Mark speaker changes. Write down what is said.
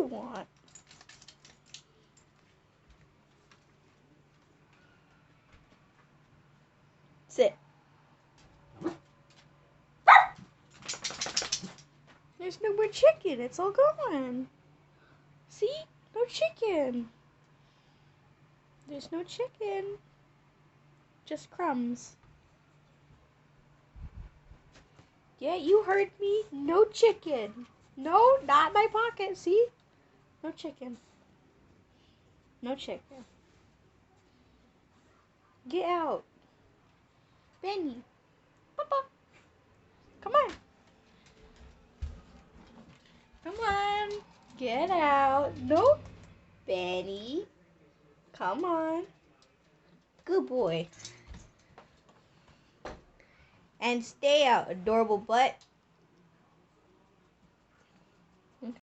Speaker 1: you want? Sit. There's no more chicken. It's all gone. See? No chicken. There's no chicken. Just crumbs. Yeah, you heard me. No chicken. No, not my pocket. See? No chicken. No chicken. Get out. Benny. Papa. Come on. Come on. Get out. No. Benny. Come on. Good boy. And stay out, adorable butt.